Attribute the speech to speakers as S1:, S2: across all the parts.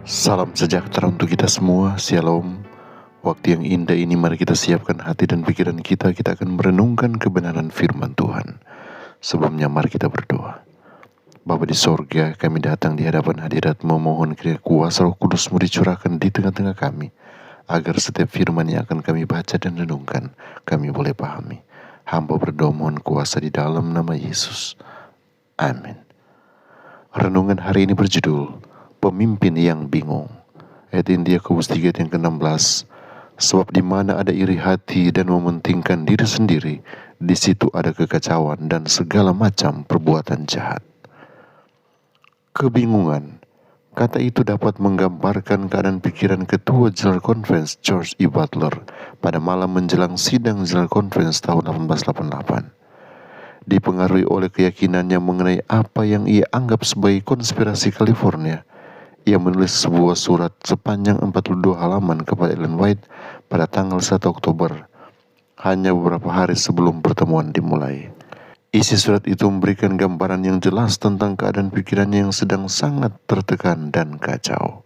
S1: Salam sejahtera untuk kita semua, Shalom. Waktu yang indah ini mari kita siapkan hati dan pikiran kita akan merenungkan kebenaran firman Tuhan. Sebelumnya mari kita berdoa. Bapa di sorga, kami datang di hadapan hadirat-Mu memohon kiranya kuasa Roh Kudus-Mu dicurahkan di tengah-tengah kami, agar setiap firman yang akan kami baca dan renungkan, kami boleh pahami. Hamba berdoa mohon kuasa di dalam nama Yesus. Amin. Renungan hari ini berjudul Pemimpin yang bingung. Ayat India Yakobus 3 yang ke-16. Sebab di mana ada iri hati dan mementingkan diri sendiri, di situ ada kekacauan dan segala macam perbuatan jahat. Kebingungan. Kata itu dapat menggambarkan keadaan pikiran Ketua General Conference George E. Butler pada malam menjelang sidang General Conference tahun 1888. Dipengaruhi oleh keyakinannya mengenai apa yang ia anggap sebagai konspirasi California, ia menulis sebuah surat sepanjang 42 halaman kepada Ellen White pada tanggal 1 Oktober, hanya beberapa hari sebelum pertemuan dimulai. Isi surat itu memberikan gambaran yang jelas tentang keadaan pikirannya yang sedang sangat tertekan dan kacau.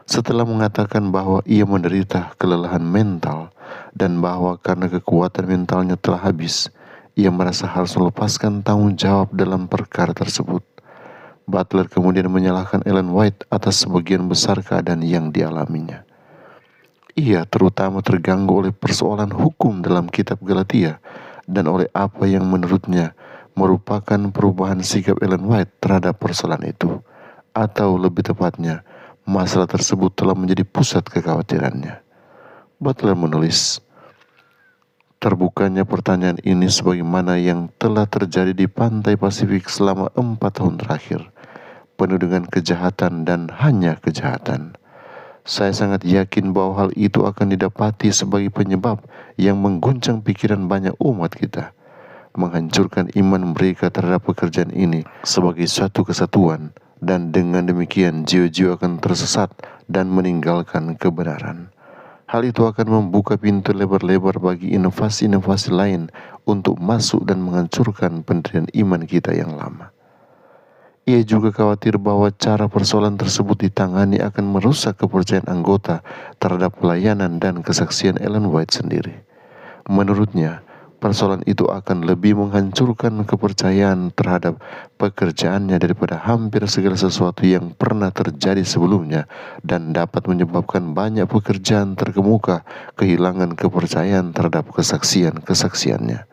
S1: Setelah mengatakan bahwa ia menderita kelelahan mental dan bahwa karena kekuatan mentalnya telah habis, ia merasa harus melepaskan tanggung jawab dalam perkara tersebut. Butler kemudian menyalahkan Ellen White atas sebagian besar keadaan yang dialaminya. Ia terutama terganggu oleh persoalan hukum dalam kitab Galatia dan oleh apa yang menurutnya merupakan perubahan sikap Ellen White terhadap persoalan itu, atau lebih tepatnya, masalah tersebut telah menjadi pusat kekhawatirannya. Butler menulis, terbukanya pertanyaan ini sebagaimana yang telah terjadi di pantai Pasifik selama 4 tahun terakhir, penuh dengan kejahatan dan hanya kejahatan. Saya sangat yakin bahwa hal itu akan didapati sebagai penyebab yang mengguncang pikiran banyak umat kita, menghancurkan iman mereka terhadap pekerjaan ini sebagai suatu kesatuan, dan dengan demikian jiwa-jiwa akan tersesat dan meninggalkan kebenaran. Hal itu akan membuka pintu lebar-lebar bagi inovasi-inovasi lain untuk masuk dan menghancurkan pendirian iman kita yang lama. Ia juga khawatir bahwa cara persoalan tersebut ditangani akan merusak kepercayaan anggota terhadap pelayanan dan kesaksian Ellen White sendiri. Menurutnya, persoalan itu akan lebih menghancurkan kepercayaan terhadap pekerjaannya daripada hampir segala sesuatu yang pernah terjadi sebelumnya, dan dapat menyebabkan banyak pekerjaan terkemuka kehilangan kepercayaan terhadap kesaksian-kesaksiannya.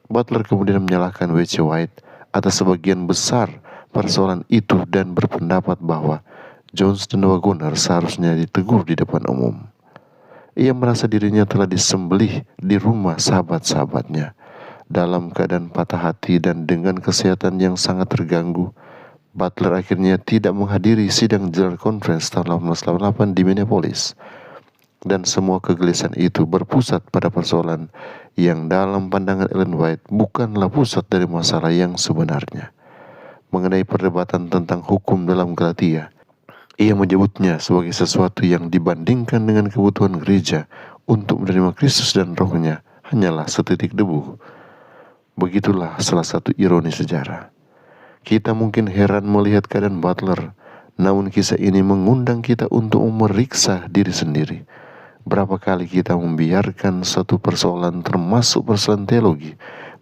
S1: Butler kemudian menyalahkan W.C. White atas sebagian besar persoalan itu dan berpendapat bahwa Jones dan Wagoner seharusnya ditegur di depan umum. Ia merasa dirinya telah disembelih di rumah sahabat-sahabatnya. Dalam keadaan patah hati dan dengan kesehatan yang sangat terganggu, Butler akhirnya tidak menghadiri sidang General Conference tahun 1888 di Minneapolis. Dan semua kegelisahan itu berpusat pada persoalan yang dalam pandangan Ellen White bukanlah pusat dari masalah yang sebenarnya. Mengenai perdebatan tentang hukum dalam Galatia, ia menyebutnya sebagai sesuatu yang dibandingkan dengan kebutuhan gereja untuk menerima Kristus dan Roh-Nya hanyalah setitik debu. Begitulah salah satu ironi sejarah. Kita mungkin heran melihat keadaan Butler, namun kisah ini mengundang kita untuk memeriksa diri sendiri. Berapa kali kita membiarkan suatu persoalan, termasuk persoalan teologi,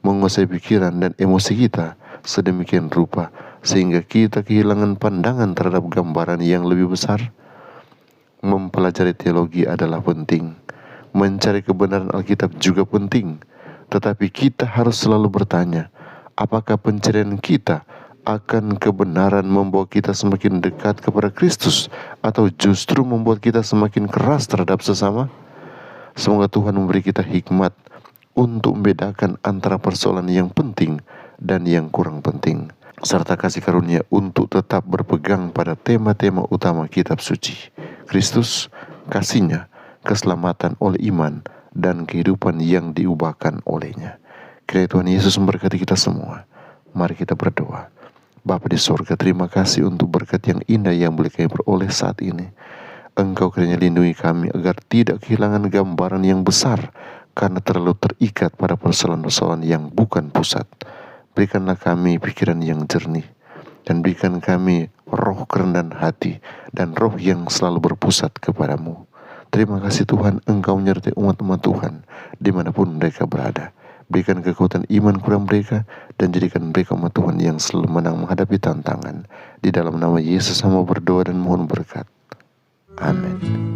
S1: menguasai pikiran dan emosi kita sedemikian rupa sehingga kita kehilangan pandangan terhadap gambaran yang lebih besar. Mempelajari teologi adalah penting, mencari kebenaran Alkitab juga penting, tetapi kita harus selalu bertanya, apakah pencarian kita akan kebenaran membawa kita semakin dekat kepada Kristus, atau justru membuat kita semakin keras terhadap sesama? Semoga Tuhan memberi kita hikmat untuk membedakan antara persoalan yang penting dan yang kurang penting, serta kasih karunia untuk tetap berpegang pada tema-tema utama kitab suci: Kristus, kasih-Nya, keselamatan oleh iman, dan kehidupan yang diubahkan olehnya. Kiranya Tuhan Yesus memberkati kita semua. Mari kita berdoa. Bapa di surga, terima kasih untuk berkat yang indah yang boleh kami peroleh saat ini. Engkau kiranya lindungi kami agar tidak kehilangan gambaran yang besar karena terlalu terikat pada persoalan-persoalan yang bukan pusat. Berikanlah kami pikiran yang jernih, dan berikan kami roh kerendahan hati, dan roh yang selalu berpusat kepadamu. Terima kasih Tuhan, Engkau menyertai umat-umat Tuhan dimanapun mereka berada. Berikan kekuatan iman kepada mereka, dan jadikan mereka umat Tuhan yang selalu menang menghadapi tantangan. Di dalam nama Yesus hamba berdoa dan mohon berkat. Amin.